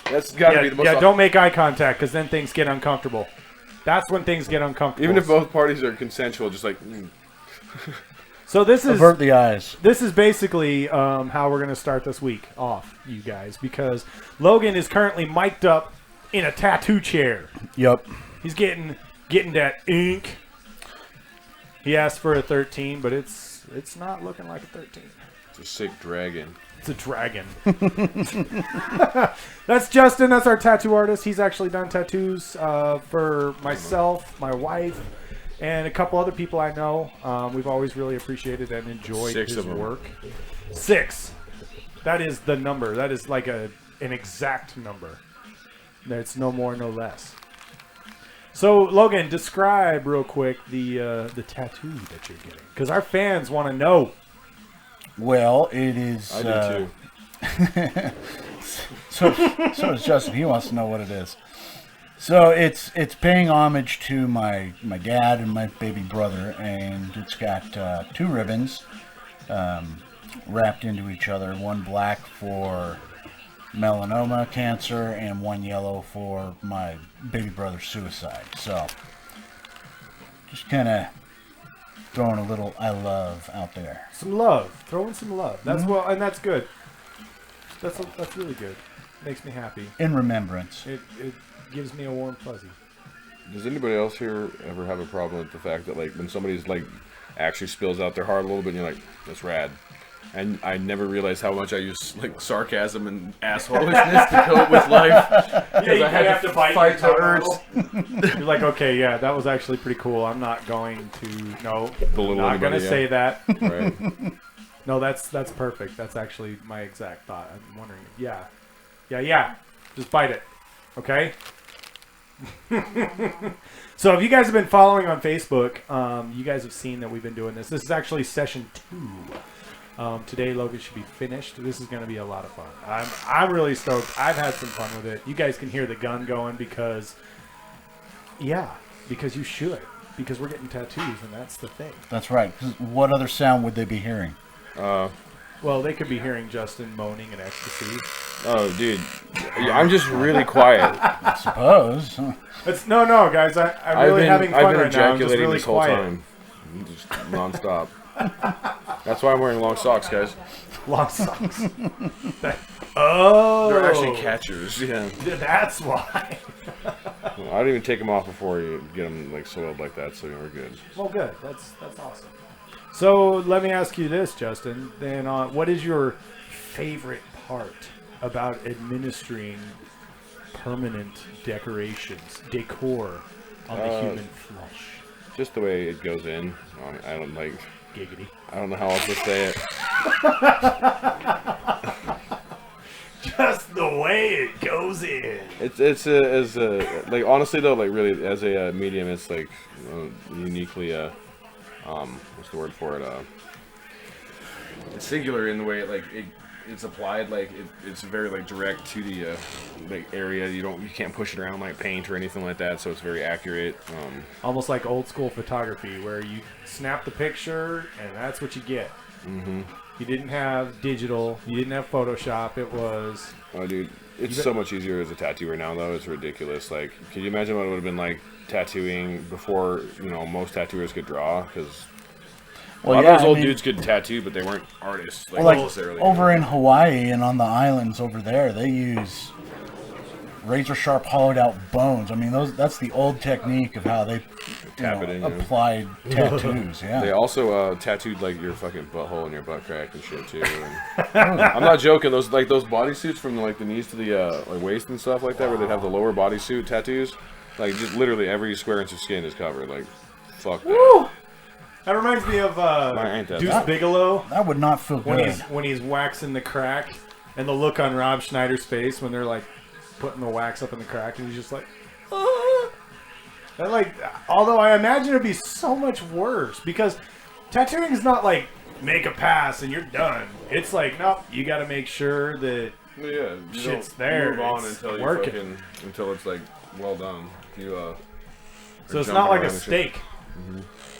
That's got to be the most. Yeah, don't make eye contact because then things get uncomfortable. That's when things get uncomfortable. Even if both parties are consensual, just like. So this is avert the eyes. This is basically how we're going to start this week off, you guys, because Logan is currently mic'd up in a tattoo chair. Yep. He's getting that ink. He asked for a 13, but it's not looking like a 13. It's a sick dragon. It's a dragon. That's Justin. That's our tattoo artist. He's actually done tattoos for myself, my wife, and a couple other people I know. We've always really appreciated and enjoyed his work. 6. That is the number. That is like an exact number. It's no more, no less. So, Logan, describe real quick the tattoo that you're getting, because our fans want to know. Well, it is. I do too. so does Justin. He wants to know what it is. So it's paying homage to my dad and my baby brother, and it's got 2 ribbons wrapped into each other. One black for melanoma cancer, and one yellow for my baby brother's suicide. So just kind of throwing a little I love out there. Some love. Throwing some love. That's well, and that's good. That's really good. Makes me happy. In remembrance. It gives me a warm fuzzy. Does anybody else here ever have a problem with the fact that like when somebody's like actually spills out their heart a little bit and you're like, that's rad? And I never realized how much I use like sarcasm and assholishness to cope with life. Yeah, you I had have to fight the urge. You're like, okay, yeah, that was actually pretty cool. I'm not going to Belittle not going to say that. Right. No, that's perfect. That's actually my exact thought. I'm wondering. Yeah. Just bite it. Okay? So if you guys have been following on Facebook, you guys have seen that we've been doing this. This is actually session 2. Today, Logan should be finished. This is going to be a lot of fun. I'm really stoked. I've had some fun with it. You guys can hear the gun going because you should. Because we're getting tattoos, and that's the thing. That's right. 'Cause what other sound would they be hearing? Well, they could be hearing Justin moaning in ecstasy. Oh, dude. I'm just really quiet. I suppose. No, guys. I'm really having fun right now. I'm just really this whole quiet. time. Just nonstop. That's why I'm wearing long socks, guys. Long socks. Oh. They're actually catchers, yeah. That's why. I don't even take them off before you get them like soiled like that, so we're good. Well, good. That's awesome. So let me ask you this, Justin. Then, what is your favorite part about administering permanent decor on the human flesh? Just the way it goes in. I don't like. Giggity. I don't know how else to say it. Just the way it goes in. It's like honestly though, like really as a medium, it's like uniquely what's the word for it? It's singular in the way it's applied. Like it's very like direct to the like area. You can't push it around like paint or anything like that. So it's very accurate. Almost like old school photography, where you snap the picture and that's what you get. Mm-hmm. You didn't have digital. You didn't have Photoshop. It was. Oh, dude, it's so much easier as a tattooer now, though. It's ridiculous. Like, can you imagine what it would have been like tattooing before? Most tattooers could draw because. A lot of those old dudes could tattoo, but they weren't artists. Necessarily. Over in Hawaii and on the islands over there, they use razor sharp hollowed out bones. I mean, that's the old technique of how they applied tattoos. Yeah. They also tattooed like your fucking butthole and your butt crack and shit too. And I'm not joking. Those bodysuits from like the knees to the waist and stuff like that, where they have the lower bodysuit tattoos. Like just literally every square inch of skin is covered. Like, fuck that. Woo! That reminds me of Deuce Bigelow. That would not feel good. When he's waxing the crack, and the look on Rob Schneider's face when they're like putting the wax up in the crack, and he's just like, ah. And like, although I imagine it'd be so much worse because tattooing is not like make a pass and you're done. It's like, nope, you got to make sure that shit's there. Move on until until it's like well done. So it's not like a steak. Mm-hmm.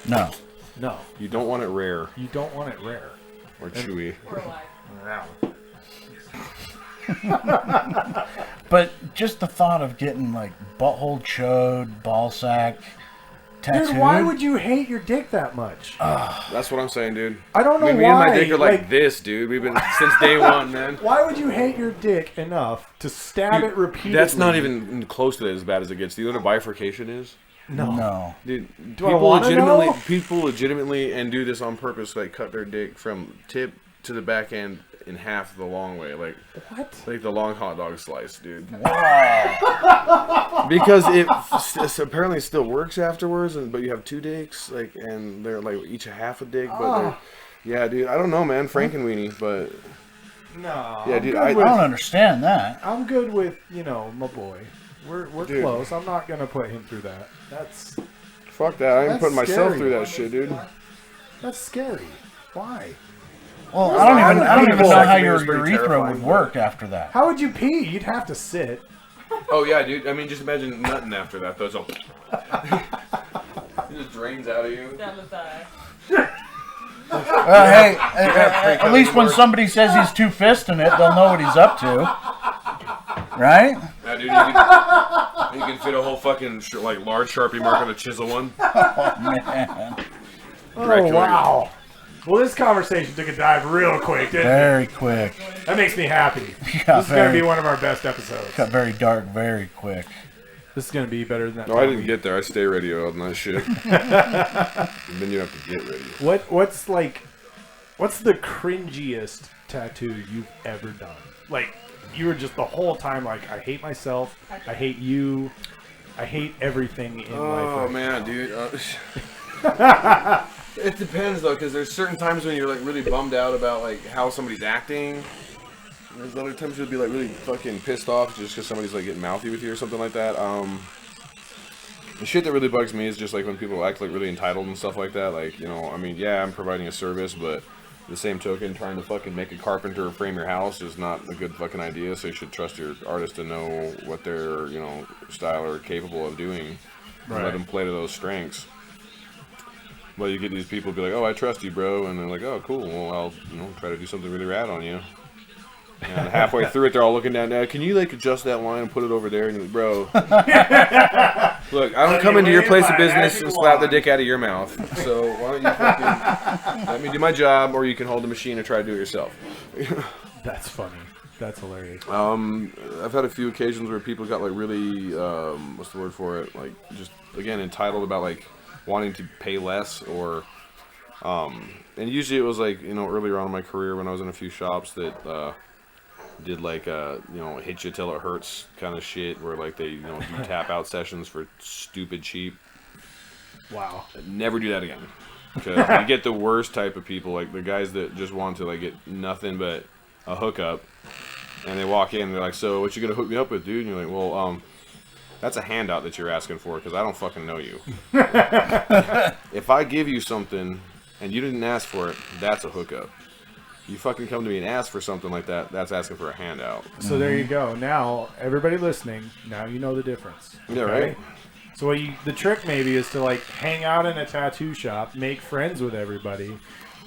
No. No. You don't want it rare. You don't want it rare. Or chewy. But just the thought of getting like butthole chode, ball sack tattooed. Dude, why would you hate your dick that much? That's what I'm saying, dude. I don't know why. Me and my dick are like this, dude. We've been since day one, man. Why would you hate your dick enough to stab it repeatedly? That's not even close to as bad as it gets. Do you know what a bifurcation is? No. Dude, Do I want to know? People legitimately, and do this on purpose, like cut their dick from tip to the back end in half the long way, like what? Like the long hot dog slice, dude. Wow. Because it apparently still works afterwards, but you have two dicks, like, and they're like each a half a dick. But yeah, dude, I don't know, man, Frankenweenie, but no, yeah, dude, I don't understand that. I'm good with my boy. We're close. I'm not gonna put him through that. That's fuck that. I ain't putting myself scary. through that shit, dude. That's scary. Why? Well, I don't even know how your urethra would work after that. How would you pee? You'd have to sit. Oh yeah, dude. I mean, just imagine nutting after that. Though, so it just drains out of you. Down the thigh. Hey, at least when somebody says he's two-fisting it, they'll know what he's up to, right? Yeah, dude. You can fit a whole fucking like large Sharpie mark on a chisel one. Oh man. Oh wow. Well, this conversation took a dive real quick, didn't it? Very quick. That makes me happy. Yeah, this is going to be one of our best episodes. Got very dark very quick. This is going to be better than that. No, I didn't get there. I stay ready on that shit. And then you have to get ready. What's the cringiest tattoo you've ever done? Like, you were just the whole time like, I hate myself. I hate you. I hate everything in life. Oh, man, dude. It depends though, because there's certain times when you're like really bummed out about like how somebody's acting. There's other times you'll be like really fucking pissed off just because somebody's like getting mouthy with you or something like that. The shit that really bugs me is just like when people act like really entitled and stuff like that. Like, you know, I mean, yeah, I'm providing a service, but the same token, trying to fucking make a carpenter frame your house is not a good fucking idea. So you should trust your artist to know what their, you know, style are capable of doing, and let them play to those strengths. Well, you get these people be like, "Oh, I trust you, bro," and they're like, "Oh, cool. Well, I'll, you know, try to do something really rad on you." And halfway through it, they're all looking down. Can you like adjust that line and put it over there? And you're like, "Bro, look, I don't come into your place of business and slap the dick out of your mouth. So why don't you fucking let me do my job, or you can hold the machine and try to do it yourself." That's funny. That's hilarious. I've had a few occasions where people got like really, what's the word for it? Like just again entitled about like wanting to pay less, or and usually it was like, you know, earlier on in my career when I was in a few shops that did like you know, hit you till it hurts kind of shit, where like they, you know, do tap out sessions for stupid cheap. Wow. Never do that again, because you get the worst type of people, like the guys that just want to like get nothing but a hookup, and they walk in and they're like, "So what you gonna hook me up with, dude?" And you're like, "Well, that's a handout that you're asking for, because I don't fucking know you. If I give you something and you didn't ask for it, that's a hookup. You fucking come to me and ask for something like that, that's asking for a handout." So there you go. Now, everybody listening, now you know the difference. Yeah, right? So the trick maybe is to like hang out in a tattoo shop, make friends with everybody,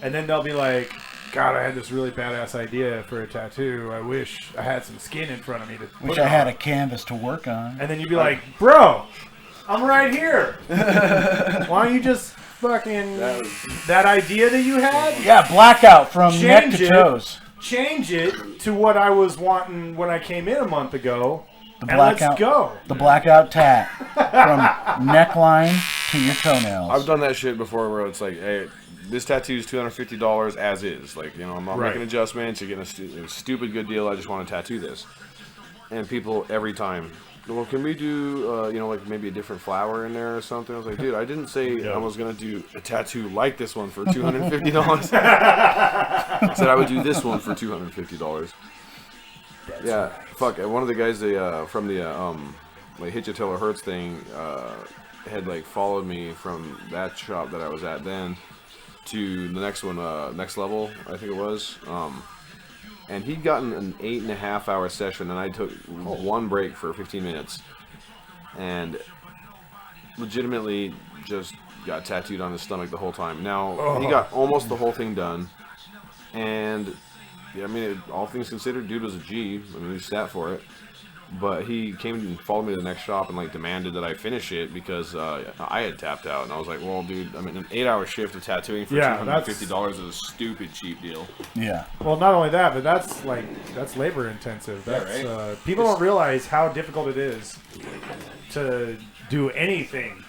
and then they'll be like, "God, I had this really badass idea for a tattoo. I wish I had some skin in front of me to Wish I had a canvas to work on." And then you'd be like, "Bro, I'm right here. Why don't you just fucking that idea that you had? Yeah, blackout from neck to toes. Change it to what I was wanting when I came in a month ago. The and blackout, let's go. The blackout tat from neckline to your toenails. I've done that shit before where it's like, hey, this tattoo is $250 as is. Like, you know, I'm not making adjustments. You're getting a stupid good deal. I just want to tattoo this. And people every time, "Well, can we do, you know, like maybe a different flower in there or something?" I was like, dude, I didn't say I was going to do a tattoo like this one for $250. I said I would do this one for $250. Yeah, fuck. One of the guys from the like Hit You Till It Hurts thing had like followed me from that shop that I was at then to the next one, Next Level, I think it was. And he'd gotten an 8.5 hour session, and I took one break for 15 minutes, and legitimately just got tattooed on his stomach the whole time. Now he got almost the whole thing done, and yeah, I mean, all things considered, dude was a G. I mean, he sat for it. But he came and followed me to the next shop and like demanded that I finish it because I had tapped out, and I was like, "Well, dude, I mean, an 8-hour shift of tattooing for $250 is a stupid cheap deal." Yeah. Well, not only that, but that's labor intensive. That's right. People don't realize how difficult it is to do anything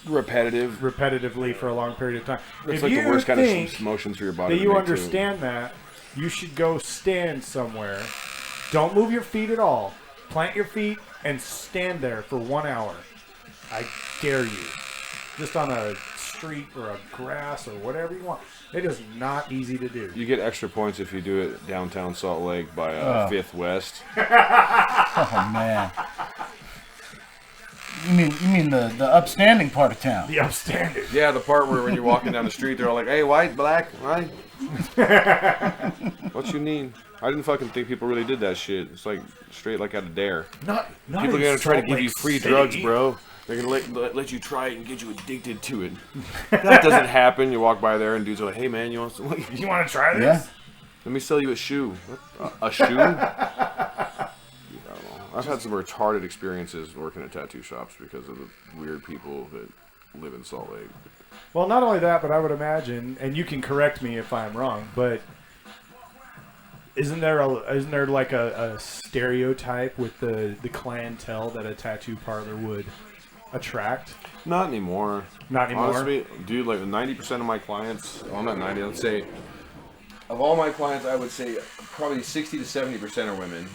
repetitively for a long period of time. It's like the worst kind of motions for your body. That you understand that, you should go stand somewhere. Don't move your feet at all. Plant your feet and stand there for 1 hour. I dare you. Just on a street or a grass or whatever you want. It is not easy to do. You get extra points if you do it downtown Salt Lake by 5th West. Oh, man. You mean the upstanding part of town? The upstanding. Yeah, the part where when you're walking down the street, they're all like, "Hey, white, black, white." What you need? I didn't fucking think people really did that shit. It's like straight like out of Dare. Not people are gonna try to give you free drugs, bro. They're gonna let you try it and get you addicted to it. That doesn't happen. You walk by there and dudes are like, "Hey man, you want some? You want to try this? Yeah. Let me sell you a shoe." A shoe? I've had some retarded experiences working at tattoo shops because of the weird people that live in Salt Lake. Well, not only that, but I would imagine, and you can correct me if I'm wrong, but isn't there like a stereotype with the clientele that a tattoo parlor would attract? Not anymore. Not anymore? Honestly, dude, like 90% of my clients, well, not 90, let's say, of all my clients, I would say probably 60 to 70% are women,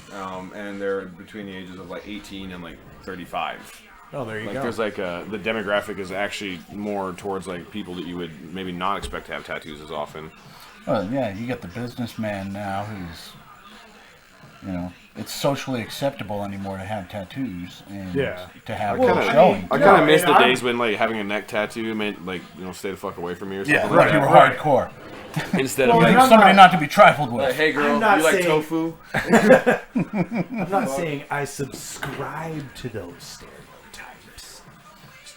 and they're between the ages of like 18 and like 35. Oh, there you like go. There's like the demographic is actually more towards like people that you would maybe not expect to have tattoos as often. Well, yeah, you got the businessman now who's, it's socially acceptable anymore to have tattoos and to have them showing. I kind of miss the days when like having a neck tattoo meant like stay the fuck away from me or something. Yeah, right. You were hardcore. Instead of like somebody not to be trifled with. Like, "Hey girl, you like tofu?" I'm not saying I subscribe to those stereotypes.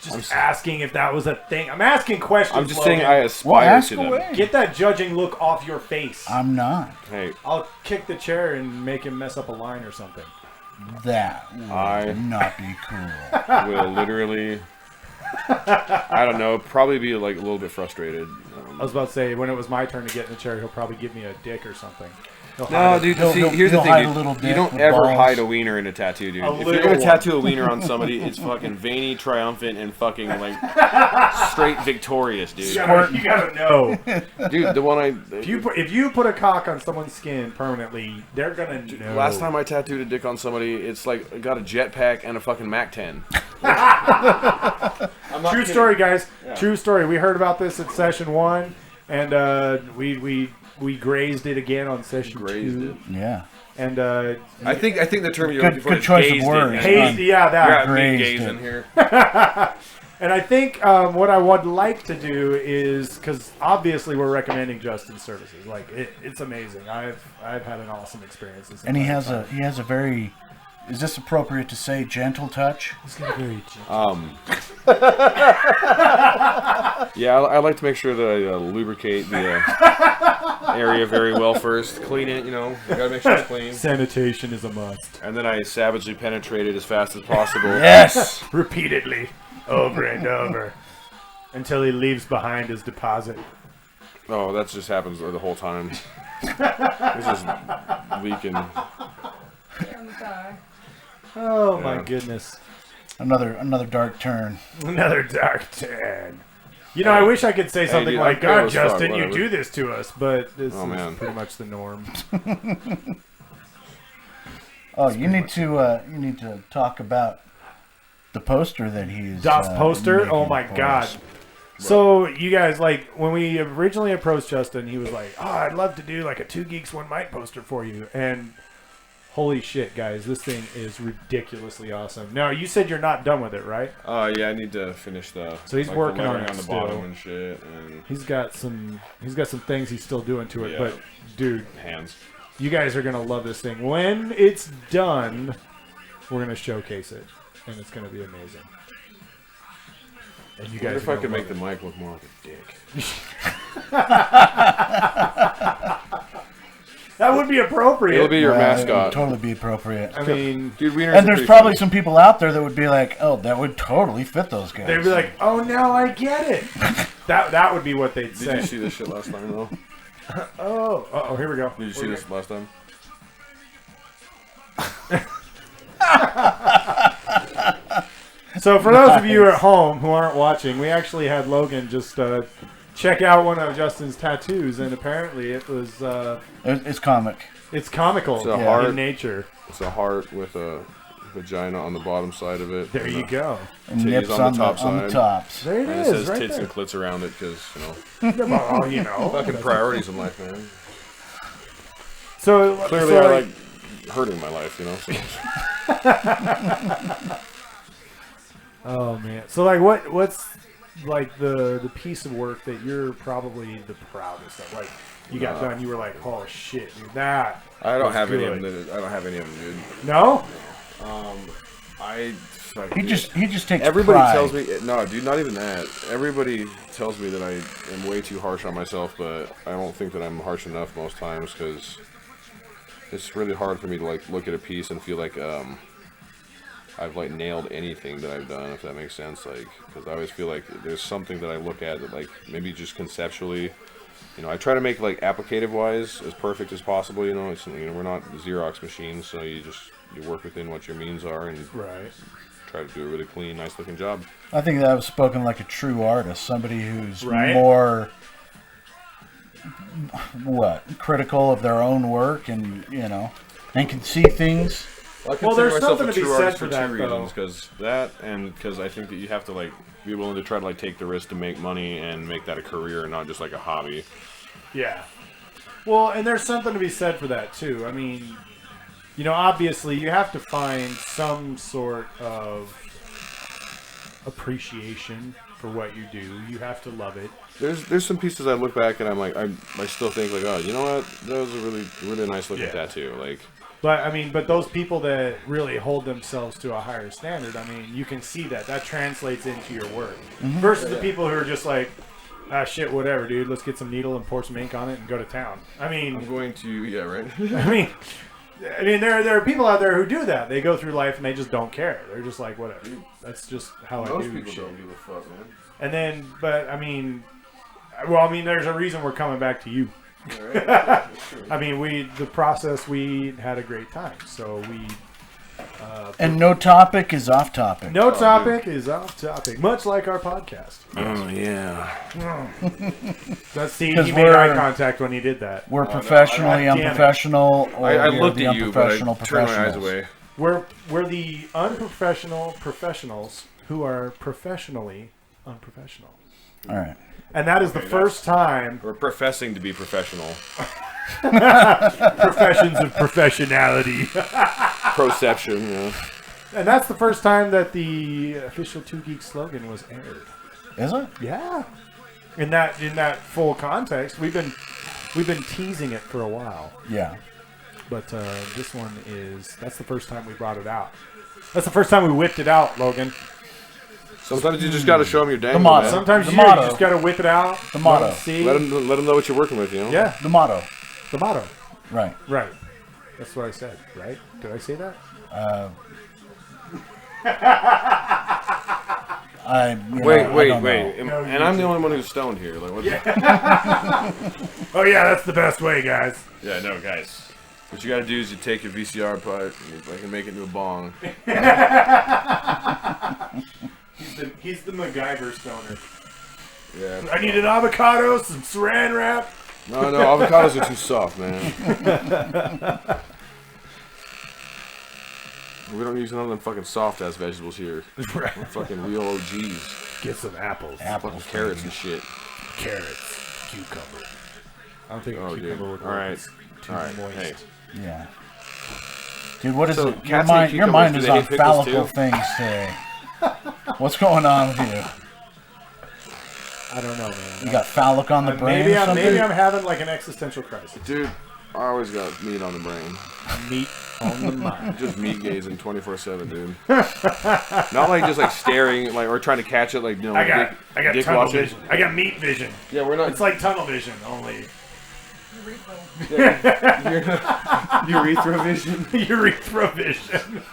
Just asking if that was a thing. I'm asking questions. I'm just saying I aspire to them. Get that judging look off your face. I'm not. Hey, I'll kick the chair and make him mess up a line or something. That would not be cool. Will literally, I don't know, probably be like a little bit frustrated. I was about to say, when it was my turn to get in the chair, he'll probably give me a dick or something. No, dude, here's the thing, dude. You don't ever hide a wiener in a tattoo, dude. If you're going to tattoo a wiener on somebody, it's fucking veiny, triumphant, and fucking, like, straight victorious, dude. You gotta know. Dude, the one If you put a cock on someone's skin permanently, they're gonna know. Last time I tattooed a dick on somebody, it's like, I got a jetpack and a fucking Mac 10. True story, guys. Yeah. True story. We heard about this at session 1, and we grazed it again on session 2. Yeah. And I think the term you're looking for is choice of words. Hazed, yeah, that. Grazed in here. And I think what I would like to do is, because obviously we're recommending Justin's services. Like it's amazing. I've had an awesome experience. And he has a very. Is this appropriate to say gentle touch? He's got a very gentle. Yeah, I like to make sure that I lubricate the area very well first. Clean it, you gotta make sure it's clean. Sanitation is a must. And then I savagely penetrate it as fast as possible. Yes! Repeatedly, over and over, until he leaves behind his deposit. Oh, that just happens the whole time. It's just leaking. Oh my goodness! Another dark turn. Another dark turn. I wish I could say something dude, like, "God, Justin, you do this to us," but this is pretty much the norm. You need to talk about the poster that he's. Das poster? Oh my God! So you guys, like, when we originally approached Justin, he was like, "Oh, I'd love to do like a 2 Geeks 1 Mic poster for you," and holy shit, guys, this thing is ridiculously awesome. Now, you said you're not done with it, right? Yeah, I need to finish the. So he's working on it the still. bottom and shit. And He's got some things he's still doing to it, Yeah. but dude, hands. you guys are gonna love this thing. When it's done, we're gonna showcase it, and it's gonna be amazing. And you guys. If I could make the mic look more like a dick. That would be appropriate. It'll be your It mascot. would totally be appropriate. I mean, Dude, Wiener's And there's probably some people out there that would be like, "Oh, that would totally fit those guys." they'd be like, "Oh, now I get it." that would be what they'd Did say. you see this shit last time, though? Oh, here we go. Did you see this last time? So for those of you at home who aren't watching, we actually had Logan just check out one of Justin's tattoos, and apparently it was It's comic. it's comical It's a heart. in nature. It's a heart with a vagina on the bottom side of it. There you go. And Titties nips on the top on the side. tops. There it And it is, says right tits there. and clits around it because, you know, Well, you know. fucking priorities in life, man. So Clearly, so I like, like hurting my life, you know. So. oh man. So like, what's like the piece of work that you're probably the proudest of? Like, you got done, you were like, oh shit, dude, that. I don't was have any good. of them. I don't have any of them, dude. No. I. He just takes Everybody pride. tells me no, dude. Not even that. Everybody tells me that I am way too harsh on myself, but I don't think that I'm harsh enough most times because it's really hard for me to like look at a piece and feel like I've like nailed anything that I've done, if that makes sense. Like, because I always feel like there's something that I look at that like maybe just conceptually. You know, I try to make like applicative wise as perfect as possible. You know, it's, you know, we're not Xerox machines, so you work within what your means are and Right. try to do a really clean, nice looking job. I think that was spoken like a true artist, somebody who's Right. more critical of their own work, and and can see things. Well, there's something to be said for that, though. Because I think that you have to like be willing to try to like take the risk to make money and make that a career, and not just like a hobby. Yeah. Well, and there's something to be said for that too. I mean, you know, obviously you have to find some sort of appreciation for what you do. You have to love it. There's some pieces I look back and I'm like I still think like, oh, you know what, that was a really nice looking tattoo. Like, But I mean, but those people that really hold themselves to a higher standard, I mean, you can see that translates into your work. Versus the people who are just like, ah, shit, whatever, dude. Let's get some needle and pour some ink on it and go to town. I mean, I'm going to right. I mean, there are people out there who do that. They go through life and they just don't care. They're just like, whatever. That's just how I Most do people shit. don't give a fuck, man. And then, but I mean, there's a reason we're coming back to you. Right? I mean, we had a great time. So we. And no topic is off topic. No topic is off topic, much like our podcast. Oh yeah. Let's see. 'Cause He made eye contact when he did that. We're professionally God damn it. unprofessional. Or I we're looked the at you, but I unprofessional turned my eyes professionals. away. We're the unprofessional professionals who are professionally unprofessional, All right. and that is the first time. We're professing to be professional. Professions of professionality. Proception, yeah. And that's the first time that the official 2 Geeks slogan was aired. Is it? Yeah. In that full context, we've been teasing it for a while, Yeah. but this one that's the first time we brought it out. That's the first time we whipped it out, Logan. Sometimes you just got to show them your dangle, motto. man. Sometimes The you motto. just got to whip it out. The motto. Let 'em see. Let them know what you're working with, you know. Yeah, The motto. the motto. Right. Right. That's what I said. Right? Did I say that? Wait. No, And I'm the only one who's stoned here. Like, what Oh yeah, that's the best way, guys. Yeah, no, guys. What you gotta do is you take your VCR part and you can make it into a bong. He's the MacGyver stoner. Yeah. I need an avocado, some saran wrap. No, avocados are too soft, man. We don't use none of them fucking soft ass vegetables here. Right. We're fucking real OGs. Get some apples. Fucking carrots and shit. Carrots. Cucumber. I don't think Oh, dude. cucumber would work. Alright. It's too Alright. moist. Hey. Yeah. Dude, what is So, it? Your cats mind, eat your cucumbers, mind do is they on hate pickles phallical too? things today. What's going on with you? I don't know, man. You got phallic on the brain or something? Maybe I'm having like an existential crisis. Dude, I always got meat on the brain. Meat on the mind. Just meat gazing 24/7, dude. Not like just like staring, like or trying to catch it, like, you know, I got dick tunnel watching. vision. I got meat vision. Yeah, we're not. It's like tunnel vision, only Urethra vision. Urethra vision.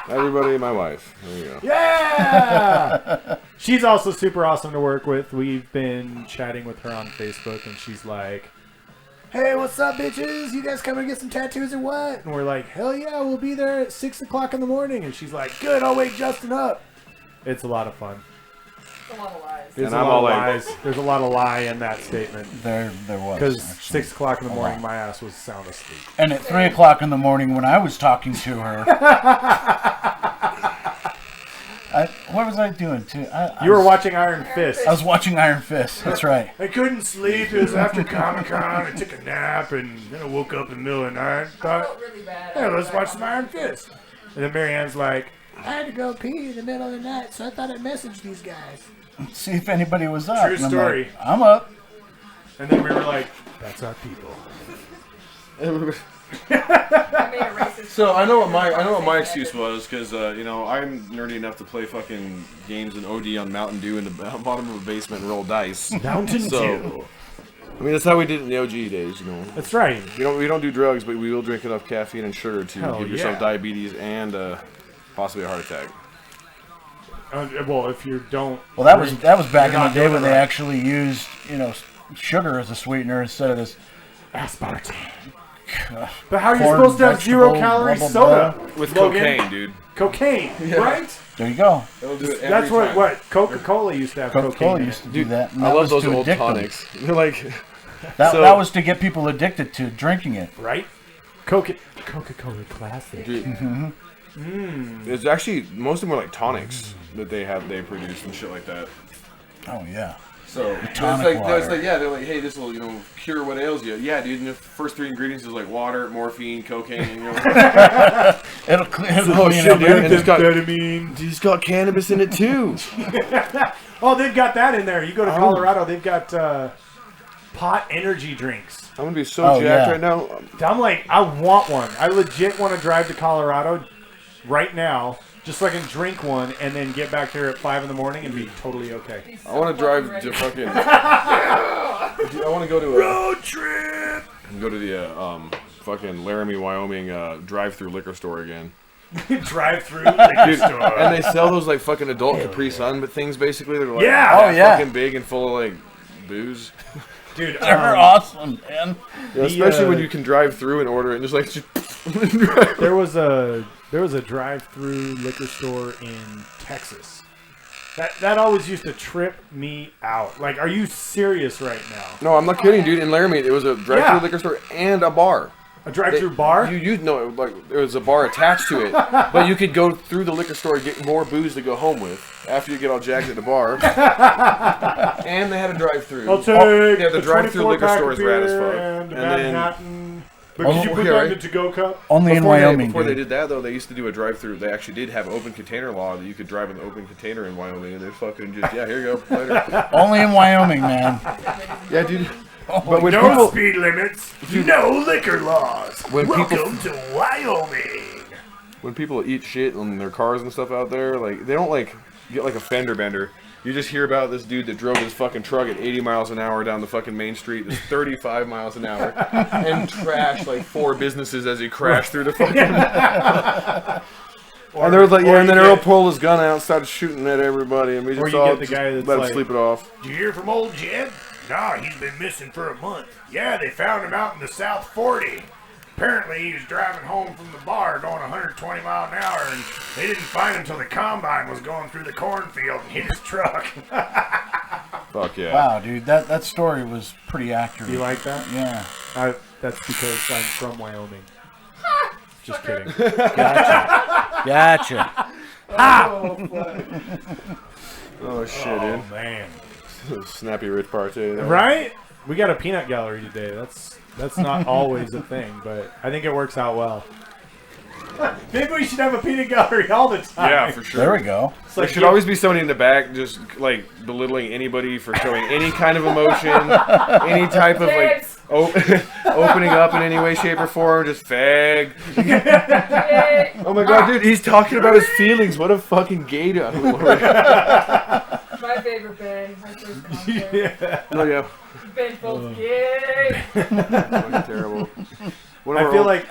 Everybody, my wife. There you go. Yeah! She's also super awesome to work with. We've been chatting with her on Facebook, and she's like, hey, what's up, bitches? You guys coming to get some tattoos or what? And we're like, hell yeah, we'll be there at 6 o'clock in the morning. And she's like, good, I'll wake Justin up. It's a lot of fun. A lot of lies. There's a lot of lies. There's a lot of lie in that statement. There was. Because 6 o'clock in the morning, my ass was sound asleep. And at 3 o'clock in the morning, when I was talking to her, what was I doing? You were watching Iron Fist. I was watching Iron Fist. That's right. I couldn't sleep. It was after Comic-Con. I took a nap, and then I woke up in the middle of the night. Thought, really bad. hey, let's watch some Iron Fist. And then Marianne's like, I had to go pee in the middle of the night, so I thought I'd message these guys. See if anybody was up. True story. Like, I'm up. And then we were like, that's our people. I made a racist So I know what my excuse was because I'm nerdy enough to play fucking games and OD on Mountain Dew in the bottom of a basement and roll dice. Mountain Dew. I mean, that's how we did it in the OG days, you know. That's right. We don't do drugs, but we will drink enough caffeine and sugar to Hell give yourself yeah. diabetes and possibly a heart attack. Well, if you don't. Well, that was back in You're the not day doing when it they right. actually used sugar as a sweetener instead of this. Aspartame. But how are you Corn, supposed to have vegetable, 0-calorie blah, blah, soda? blah. With Logan? cocaine, dude. Cocaine, right? There you go. It'll do it every That's time. what Coca-Cola used to have Coca-Cola cocaine in used to it. do that. And I that love was those to old addict them. tonics. They're like That was to get people addicted to drinking it. Right? Coca-Cola Classic. Dude, it's actually most of them are like tonics that they produce and shit like that. Oh yeah. So it's tonic water. they're like, hey, this will cure what ails you. Yeah, dude. And the first 3 ingredients is like water, morphine, cocaine. It'll clean up dude. And it's got Amphetamine. it's got cannabis in it too. Oh, they've got that in there. You go to Colorado, they've got pot energy drinks. I'm gonna be so jacked right now. I'm like, I want one. I legit want to drive to Colorado right now, just so I can drink one and then get back here at 5 in the morning and be totally okay. I want to drive to fucking. I want to go to a Road trip. Go to the fucking Laramie, Wyoming drive-through liquor store again. Drive-through liquor Dude, store. and they sell those like fucking adult Capri Sun but things basically. They're like fucking big and full of like booze. Dude, They're awesome, man. Yeah, especially when you can drive through and order it and just like. There was a drive-through liquor store in Texas. That always used to trip me out. Like, are you serious right now? No, I'm not kidding, dude. In Laramie, it was a drive-through liquor store and a bar. A drive-through bar? Like there was a bar attached to it, but you could go through the liquor store and get more booze to go home with after you get all jacked at the bar. And they had a drive-through. I'll take the drive-through liquor store is rad as fuck. And then Manhattan. But could you put that in the to-go cup? Only in Wyoming. Before they did that, though, they used to do a drive-through. They actually did have an open container law that you could drive an open container in Wyoming, and they fucking just here you go, later. Only in Wyoming, man. Yeah, dude. But when No people, speed limits, no liquor laws. When Welcome to Wyoming. when people eat shit on their cars and stuff out there, like they don't like get like a fender bender. You just hear about this dude that drove his fucking truck at 80 miles an hour down the fucking main street, that's 35 miles an hour, and trashed like 4 businesses as he crashed through the fucking. And they were like, and then Earl pulled his gun out and started shooting at everybody, and we just all get the guy that's let him like, sleep it off. Did you hear from old Jed? Nah, he's been missing for a month. Yeah, they found him out in the South 40. Apparently, he was driving home from the bar going 120 miles an hour, and they didn't find him until the combine was going through the cornfield and hit his truck. Fuck yeah. Wow, dude, that story was pretty accurate. You like that? Yeah. That's because I'm from Wyoming. Just kidding. Gotcha. Oh shit, dude. Oh, man. Snappy rich party. Right? We got a peanut gallery today. That's not always a thing, but I think it works out well. Maybe we should have a peanut gallery all the time. Yeah, for sure. There we go. It's There like should always be somebody in the back just like belittling anybody for showing any kind of emotion, any type of like opening up in any way, shape, or form. Just fag. Oh my god, dude, he's talking about his feelings. What a fucking gator. My favorite band. My first concert. Oh yeah. Band full of gay. Fucking terrible. I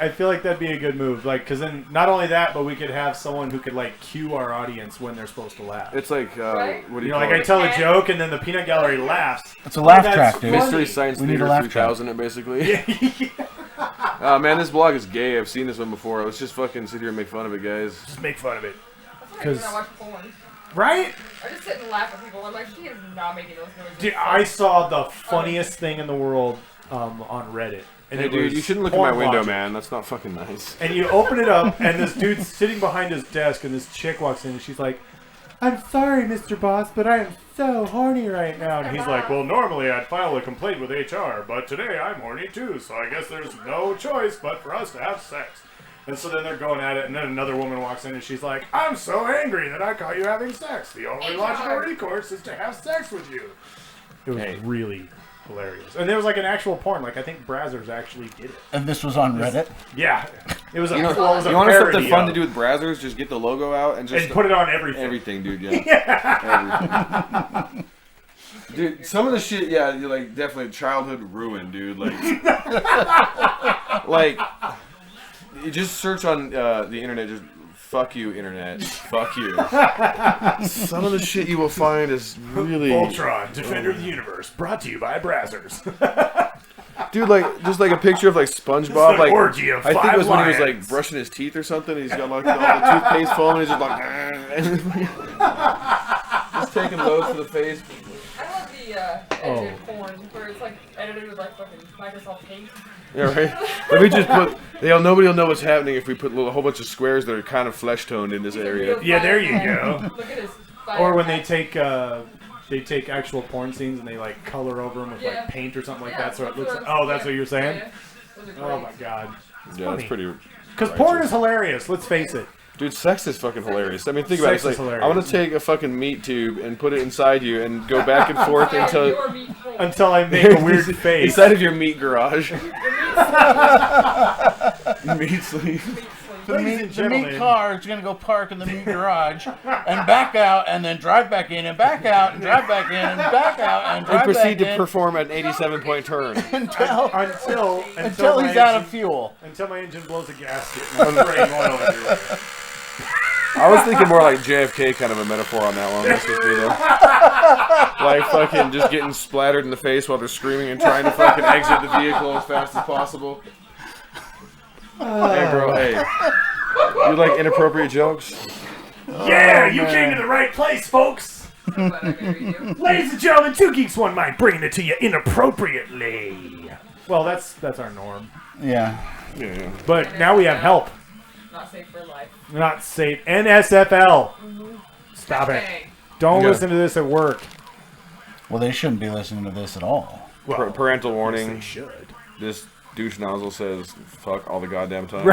feel like that'd be a good move, like, because then not only that, but we could have someone who could like cue our audience when they're supposed to laugh. It's like Right? what do You you know, call like I it? tell a joke and then the peanut gallery laughs. It's a laugh That's track, dude. funny. Mystery Science We need a Theater laugh 3000 it basically. Yeah. Man, this blog is gay. I've seen this one before. Let's just fucking sit here and make fun of it, guys. Just make fun of it, That's why I watch porn. right? I just sit and laugh at people. I'm like, she is not making those noises. Dude, I saw the funniest thing in the world on Reddit. And Hey, it dude, was you shouldn't look in porn my window, logic. man. That's not fucking nice. And you open it up, and this dude's sitting behind his desk, and this chick walks in, and she's like, "I'm sorry, Mr. Boss, but I am so horny right now." And he's like, "Well, normally I'd file a complaint with HR, but today I'm horny too, so I guess there's no choice but for us to have sex." And so then they're going at it, and then another woman walks in, and she's like, "I'm so angry that I caught you having sex. The only logical recourse is to have sex with you." It was really hilarious. And there was like an actual porn. Like, I think Brazzers actually did it. And this was on Reddit? Yeah. It was a, You know, well, it was a you want something parody fun of- to do with Brazzers? Just get the logo out and just and put it on everything. everything, dude. Yeah. Everything. Dude, some of the shit, yeah, you're like definitely childhood ruin, dude. Like, you just search on the internet, just fuck you, internet, fuck you. Some of the shit you will find is really, Voltron, Defender of the Universe, brought to you by Brazzers. dude. Like, just like a picture of like SpongeBob, an like orgy of I think it was five when he was like lions. brushing his teeth or something. He's got like all the toothpaste foam, and he's just like, just taking loads to the face. I love the edited porn where it's like edited with like fucking Microsoft Paint. Yeah, right. Let me just put. Nobody will know what's happening if we put a whole bunch of squares that are kind of flesh toned in this area. Yeah, there you go. Look at this. Or when they take actual porn scenes and they like color over them with like paint or something like that, so it looks like. Oh, that's what you're saying? Yeah. Those are Oh great. my god. Yeah, that's pretty. Because porn is hilarious. Let's face it. Dude, sex is fucking hilarious. I mean, think about it. It's Sex like, is hilarious. I want to take a fucking meat tube and put it inside you and go back and forth Yeah, until your meat hole. Until I make a weird face. inside of your meat garage. Meat sleep. Ladies and The gentlemen. meat car is going to go park in the meat garage and back out and then drive back in and back out and drive back in and back out and And drive proceed back to in perform an 87-point turn. until Until he's my out of engine- fuel. Until my engine blows a gasket and I'm spraying oil everywhere. I was thinking more like JFK kind of a metaphor on that one. That's just me though. Like fucking just getting splattered in the face while they're screaming and trying to fucking exit the vehicle as fast as possible. Hey, bro, hey. You like inappropriate jokes? Yeah, you came to the right place, folks. I'm glad I married you. Ladies and gentlemen, 2 Geeks, 1 Mic, bringing it to you inappropriately. Well, that's our norm. Yeah. Yeah. But now we have help. Not safe for life. Not safe. NSFL. Stop it. Bang. Don't Yeah. listen to this at work. Well, they shouldn't be listening to this at all. Well, Parental they warning. should. This douche nozzle says fuck all the goddamn time.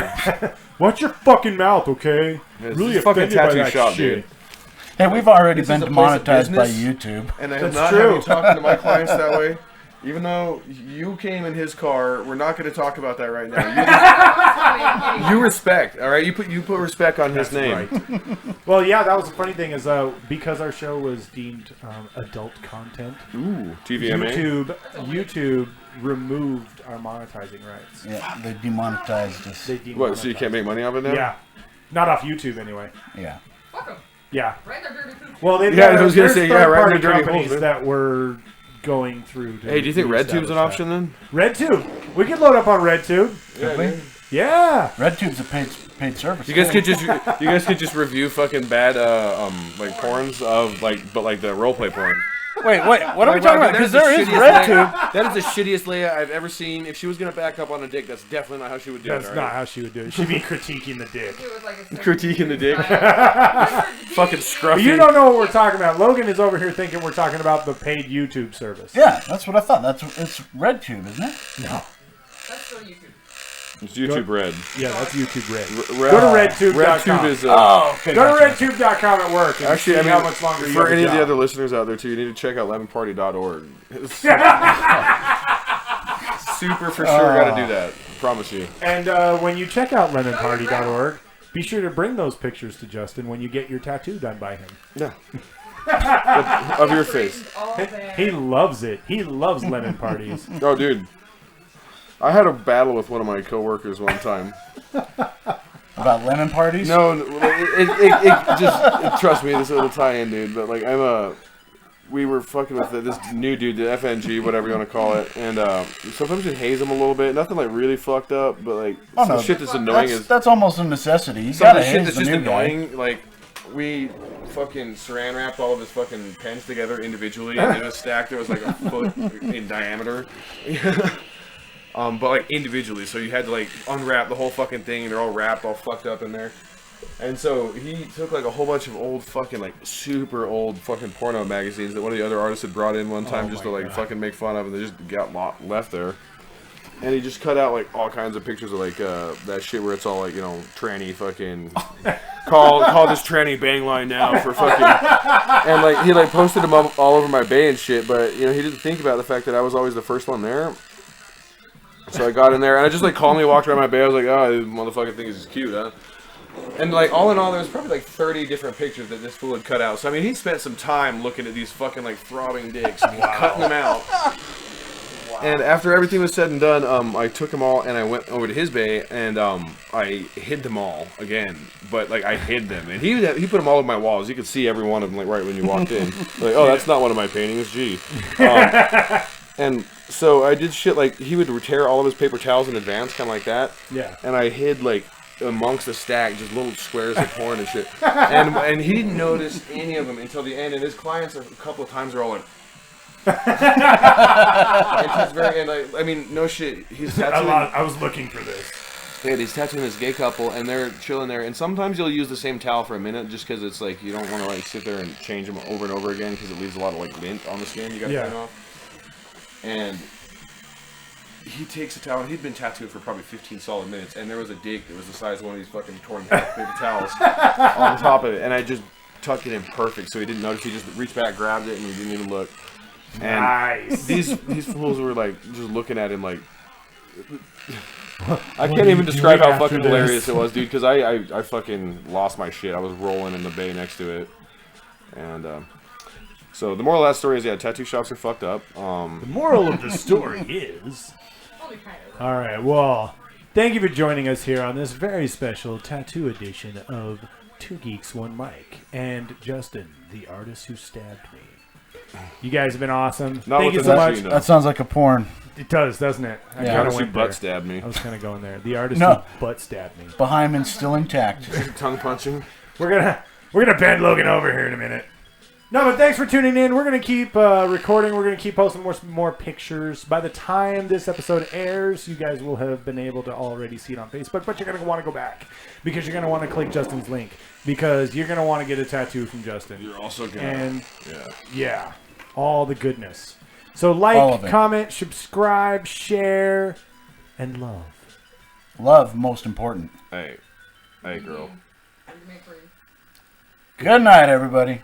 Watch your fucking mouth, okay? It's Really a fucking offended by tattoo that shop, shit. dude. Hey, we've already This been is a place of demonetized by business. YouTube. And I am That's not true. having you talking to my clients that way. Even though you came in his car, we're not going to talk about that right now. You respect, all right? You put respect on his name. Right. Well, yeah, that was the funny thing is because our show was deemed adult content, Ooh, TVMA. YouTube removed our monetizing rights. Yeah, they demonetized us. They What? So you demonetized can't make money off it now? Yeah, not off YouTube anyway. Yeah. Fuck 'em. Yeah. Right in their dirty poop. Well, they've Yeah, got I was gonna there's say, yeah, right in third-party their dirty companies holes, man. that were going through. To Hey, do you think RedTube's an reestablish option that. then? RedTube, we could load up on RedTube. Could we? Yeah. RedTube's a paid service. You guys could just review fucking bad like porns of like the roleplay porn. Wait, what are we talking about? Because there is RedTube. That is the shittiest Leia I've ever seen. If she was gonna back up on a dick, that's definitely not how she would do That's it. not how she would do it. She'd be critiquing the dick. Do it with like a Critiquing the dick. Fucking scruffy. You don't know what we're talking about. Logan is over here thinking we're talking about the paid YouTube service. Yeah, that's what I thought. It's RedTube, isn't it? No. That's still YouTube. It's YouTube Red. Yeah, that's YouTube Red. Go Go to RedTube.com. RedTube is Oh, okay. Go to gotcha. RedTube.com at work and actually. see I mean, how much longer you for have a any of the job. other listeners out there too, you need to check out lemonparty.org. It's super for sure. Got to do that. Promise you. And when you check out lemonparty.org, be sure to bring those pictures to Justin when you get your tattoo done by him. Yeah. of your face. All day. He loves it. He loves lemon parties. Oh, dude. I had a battle with one of my coworkers one time. About lemon parties? No, it just trust me, this little tie-in, dude. But like, we were fucking with this new dude, the FNG, whatever you want to call it, and sometimes you haze him a little bit. Nothing like really fucked up, but like some shit that's annoying that's almost a necessity. You some gotta shit haze that's the just new guy. annoying. Like we fucking saran wrapped all of his fucking pens together individually in a stack that was like a foot in diameter. But like individually, so you had to like unwrap the whole fucking thing, and they're all wrapped, all fucked up in there. And so he took like a whole bunch of old fucking like super old fucking porno magazines that one of the other artists had brought in one time just to like fucking make fun of, and they just got left there. And he just cut out like all kinds of pictures of like that shit where it's all like, you know, tranny fucking call this tranny bang line now for fucking, and like he like posted them up all over my bay and shit, but you know he didn't think about the fact that I was always the first one there. So I got in there, and I just like calmly walked around my bay. I was like, oh, this motherfucking thing is just cute, huh? And like all in all, there was probably like 30 different pictures that this fool had cut out. So I mean, he spent some time looking at these fucking like throbbing dicks, cutting them out. And after everything was said and done, I took them all and I went over to his bay and I hid them all again. But like I hid them, and he put them all over my walls. You could see every one of them like right when you walked in. Like, oh, that's not one of my paintings. Gee. And so I did shit like he would tear all of his paper towels in advance, kind of like that. Yeah. And I hid like amongst the stack, just little squares of porn and shit. And he didn't notice any of them until the end. And his clients a couple of times are all like. And he's very, and I mean, no shit. He's tattooing. I was looking for this. Yeah, he's tattooing this gay couple, and they're chilling there. And sometimes you'll use the same towel for a minute, just because it's like you don't want to like sit there and change them over and over again, because it leaves a lot of like lint on the skin. You got to clean off. And he takes a towel, and he'd been tattooed for probably 15 solid minutes, and there was a dick that was the size of one of these fucking torn paper towels on top of it, and I just tucked it in perfect, so he didn't notice. He just reached back, grabbed it, and he didn't even look. And nice. These fools were like just looking at him like. I can't even describe how fucking hilarious it was, dude, because I fucking lost my shit. I was rolling in the bay next to it, and so the moral of that story is, yeah, tattoo shops are fucked up. The moral of the story is... All right, well, thank you for joining us here on this very special tattoo edition of 2 Geeks, 1 Mic. And Justin, the artist who stabbed me. You guys have been awesome. Thank you so much. That sounds like a porn. It does, doesn't it? The artist who butt stabbed me. I was kind of going there. The artist who butt stabbed me. Behind still intact. Tongue punching. We're gonna bend Logan over here in a minute. No, but thanks for tuning in. We're going to keep recording. We're going to keep posting more pictures. By the time this episode airs, you guys will have been able to already see it on Facebook, but you're going to want to go back because you're going to want to click Justin's link because you're going to want to get a tattoo from Justin. You're also going to... And, yeah, all the goodness. So like, comment, subscribe, share, and love. Love, most important. Hey, girl. Good night, everybody.